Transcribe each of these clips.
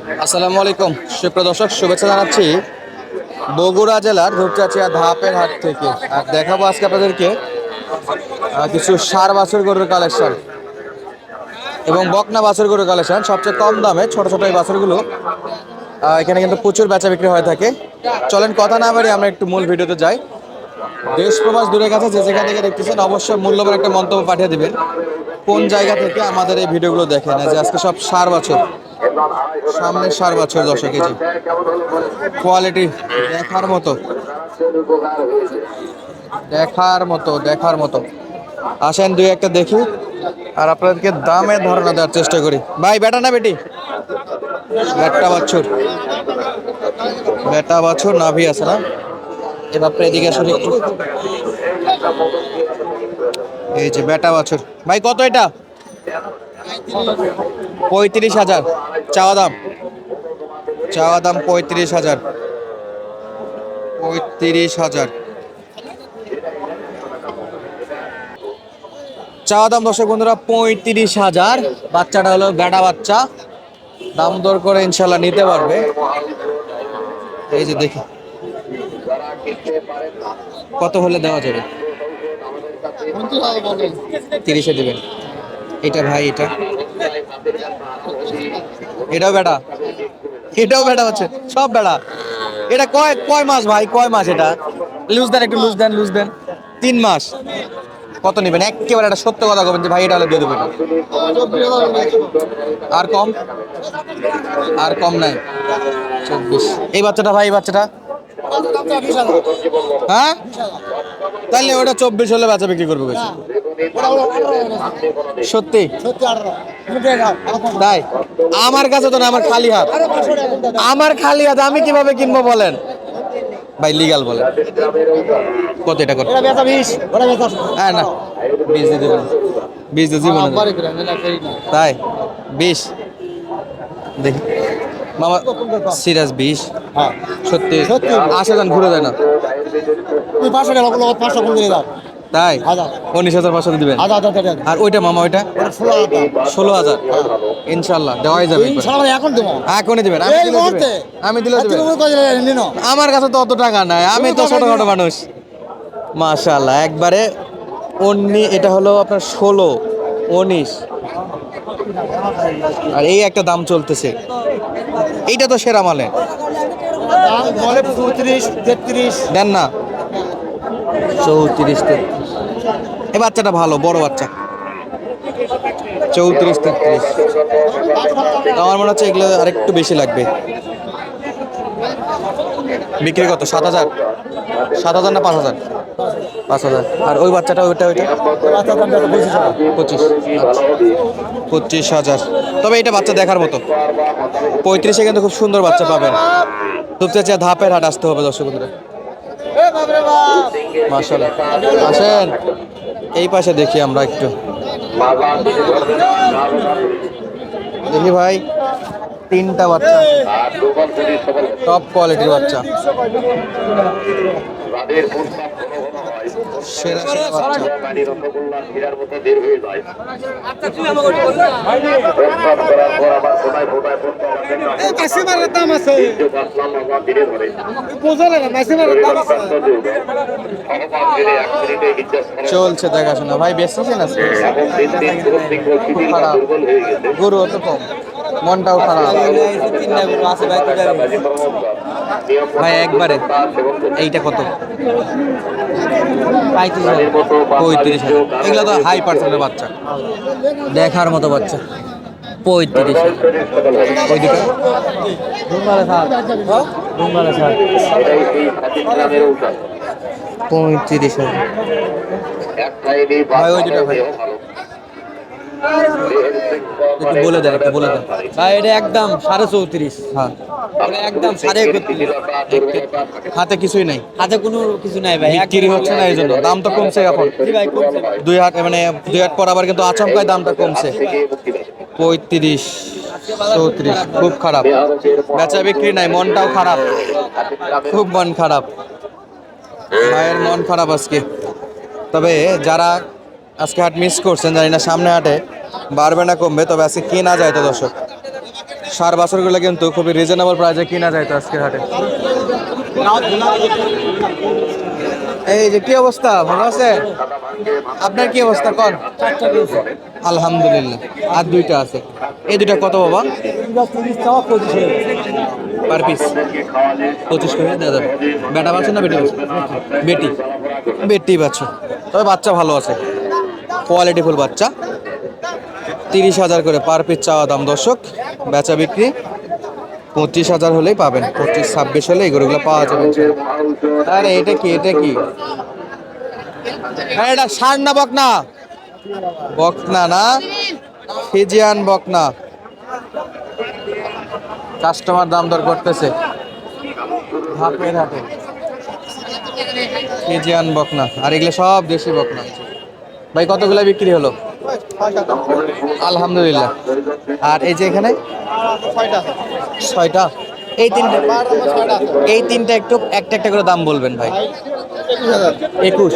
আসসালামু আলাইকুম সুপ্রিয় দর্শক, শুভেচ্ছা জানাচ্ছি বগুড়া জেলার ধূপচাচিয়া ধাপের হাট থেকে। আর দেখাবো আজকে আপনাদেরকে কিছু ষাঁড় বাছুর গরুর কালেকশন এবং বকনা বাছুর গরুর কালেকশন সবচেয়ে কম দামে। ছোট ছোট এই বাছুরগুলো এখানে কিন্তু প্রচুর বেচা বিক্রি হয়ে থাকে। চলেন কথা না বাড়ি আমরা একটু মূল ভিডিওতে যাই। দেশ প্রবাস দূরের কাছে যে যেখান থেকে দেখতেছেন অবশ্যই মূল্যবান একটা মন্তব্য পাঠিয়ে দিবেন কোন জায়গা থেকে আমাদের এই ভিডিওগুলো দেখেন। যে আজকে সব ষাঁড় বাছুর, সামনে 4 বছর দর্শক, এই যে কোয়ালিটি দেখার মতো, দেখার মতো, দেখার মতো। আসেন দুই একটা দেখি আর আপনাদেরকে দামে ধারণা দেওয়ার চেষ্টা করি। ভাই বেটা না বেটি? বেটা বাছুর, বেটা বাছুর নাভি আছে না? এবার এদিকে আসলে একটু, এই যে বেটা বাছুর। ভাই কত এটা? 35,000 চাওয়া দাম। চাওয়া দাম 35,000। 35,000 চাওয়া দাম দর্শক বন্ধুরা, 35,000। বাচ্চাটা হলো বেটা বাচ্চা, দাম দর করে ইনশাল্লাহ নিতে পারবে। এই যে দেখি কত হলে দেওয়া যাবে। 30-এ দেবেন। এটা ভাই, এটাও বেটা, এটাও বেটা হচ্ছে, সব বেটা। এটা কয় কয় মাস ভাই, কয় মাস? এটা লুজ দেন, একটু লুজ দেন, লুজ দেন। 3 মাস। কত নেবেন? একেবারে একটা সত্য কথা বলবেন যে ভাই এটা হলে দিয়ে দেবেন। আর কম? আর কম নাই? 24। এই বাচ্চাটা ভাই, এই বাচ্চাটা হ্যাঁ, তাহলে ওটা 24 হলে বাচ্চা বিক্রি করবো। সত্যি তাই? আমার কাছে তো না, আমার খালি হাত, আমার খালি হাত, আমি কিভাবে কিনবো বলেন ভাই? লিগাল বলেন কত এটা? কত? হ্যাঁ না, 20 দিয়ে দেবেন। 20 দিয়ে জীবনে তাই? 20 দেখি মামা, সিরিয়াস 20? সত্যি? আসে যান, ঘুরে যায় না তাই? 19,500 দিবেন। আর ওইটা মামা, ওইটা 16,000। ইনশাল্লাহ দেওয়াই যাবে। এখনই দিবেন? আমি দিলে দিবেন? আমার কাছে তো অত টাকা নাই, আমি তো ছোটখাটো মানুষ। মাশাআল্লাহ, একবারে এটা হলো আপনার 16, 19। আর এই একটা দাম চলতেছে, এইটা তো সেরা মালে। 34-33 দেন না? 34-33। এই বাচ্চাটা ভালো, বড় বাচ্চা। 34-33। আমার মনে হচ্ছে এগুলো আরেকটু বেশি লাগবে। বিক্রি কত? 7,000? 7,000 না 5,000? 5,000। আর ওই বাচ্চাটা, ওইটা 25। 25,000। তবে এটা বাচ্চা দেখার মতো। 35-এ কিন্তু খুব সুন্দর বাচ্চা পাবেন। ধূপচাচিয়া ধাপের হাট আসতে হবে দর্শক বন্ধুরা। মাশাআল্লাহ, আসেন এই পাশে দেখি আমরা একটু। দেখি ভাই, 3টা বাচ্চা, টপ কোয়ালিটির বাচ্চা, সেরা সেরা বাচ্চা। চলছে দেখাশোনা ভাই, বেচতেছেন আজকে? খুব খারাপ, গরু অত কম, মনটাও খারাপ ভাই। একবারে এইটা কত? 35,000। এগুলো তো হাই পার্সেন্টের বাচ্চা, দেখার মতো বাচ্চা। 35,000। ওই দুটো 35,000 ভাই। ওই দুটো ভাই একটু বলে দেন, একটু বলে দেন ভাই। এটা একদম 34.5। হ্যাঁ, একদম 31.5। হাতে কিছুই নাই, হাতে কোনো কিছু নাই ভাই, বিক্রি হচ্ছে না, এই জন্য দাম তো কমছে এখন। জি ভাই, কমছে ভাই। 2 হাট, মানে 2 হাট পর আবার কিন্তু আচমকায় দামটা কমছে। 35, 34, খুব খারাপ, বেচা বিক্রি নাই, মনটাও খারাপ, খুব মন খারাপ ভাইয়ের, মন খারাপ আজকে। তবে যারা আজকে হাট মিস করছেন, জানি না সামনে হাটে বাড়বে না কমবে, তবে আজকে কেনা যায় তো দর্শক। সার বাছরগুলো কিন্তু খুবই রিজনেবল প্রাইসে কিনা যায় তো আজকের হাটে। এই যে কি অবস্থা, ভালো আছে? আপনার কি অবস্থা কন? আলহামদুলিল্লাহ। আর দুইটা আছে, এই দুইটা কত বাবা? পার পিস 25 করে দেওয়া যাবে। বেটা বাচ্চা না বেটি বাচ্চা? বেটি, বেটি বাচ্চা। তবে বাচ্চা ভালো আছে, কোয়ালিটি ফুল বাচ্চা। 30,000 করে পার পিস চাওয়া দাম দর্শক। বেচা বিক্রি 25,000 হলেই পাবেন, 25-26 হলে এই গরুগুলো পাওয়া যাবে। আরে এটা কি, এটা কি? আরে এটা ষাঁড় না বকনা? বকনা না, ফিজিয়ান বকনা। কাস্টমার দাম দর করতেছে ধাপের হাটে। ফিজিয়ান বকনা, আর এগুলো সব দেশি বকনা। ভাই কতগুলো বিক্রি হলো? আলহামদুলিল্লাহ। আর এই যে এখানে 6টা, এই তিনটা একটু একটা একটা করে দাম বলবেন ভাই। 21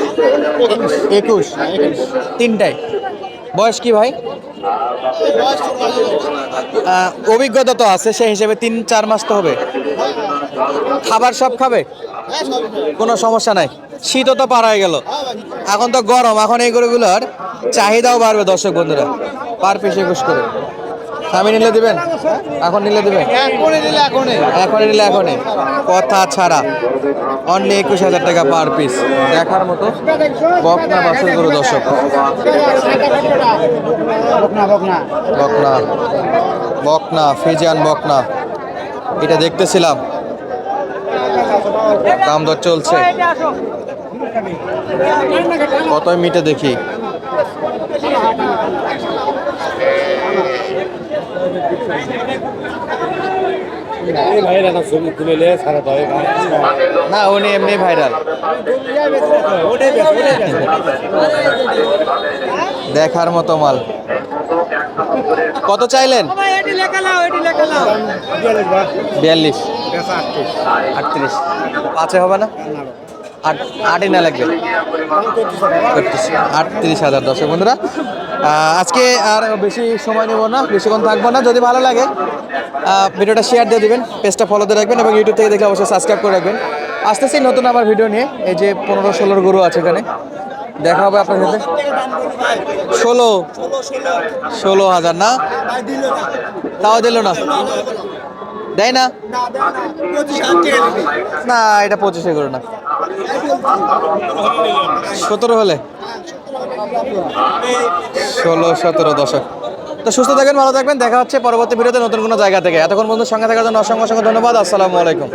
তিনটাই। বয়স কি ভাই? অভিজ্ঞতা তো আছে, সেই হিসেবে 3-4 মাস তো হবে। খাবার সব খাবে, কোনো সমস্যা নাই। শীতও তো পার হয়ে গেল, এখন তো গরম, এখন এই গরুগুলোর চাহিদাও বাড়বে দর্শক বন্ধুরা। পার পিস 21 করে। আমি নিলে দিবেন? এখন নিলে দিবেন? এখনই নিলে এখনই, কথা ছাড়া। অনলি 21,000 টাকা পার পিস। দেখার মতো বকনা বাছুর গরু দর্শক। বকনা, বকনা, ফিজিয়ান বকনা, এটা দেখতেছিলাম, দাম দর চলছে। কতই মিটে দেখি। না উনি এমনি ভাইরাল। দেখার মতো মাল। কত চাইলেন? 42, 38। 5 হবে না? 8 না লাগবে? 38,000 দর্শক বন্ধুরা। আজকে আর বেশি সময় নেব না, বেশিক্ষণ থাকবো না। যদি ভালো লাগে ভিডিওটা শেয়ার দিয়ে দিবেন, পেজটা ফলো দিয়ে রাখবেন এবং ইউটিউব থেকে দেখলে অবশ্যই সাবস্ক্রাইব করে রাখবেন। আসতেছি নতুন আবার ভিডিও নিয়ে। এই যে 15-16 গরু আছে এখানে, দেখা হবে আপনার সাথে। 16,000 না? তাও দিল না? দেয় না? না এটা 25 করো না, 17 হলে। 16-17 দশক। তো সুস্থ থাকবেন, ভালো থাকবেন, দেখা হচ্ছে পরবর্তী ভিডিওতে নতুন কোনো জায়গা থেকে। এতক্ষণ বন্ধু সঙ্গে থাকার জন্য অসংখ্য অসংখ্য ধন্যবাদ। আসসালামু আলাইকুম।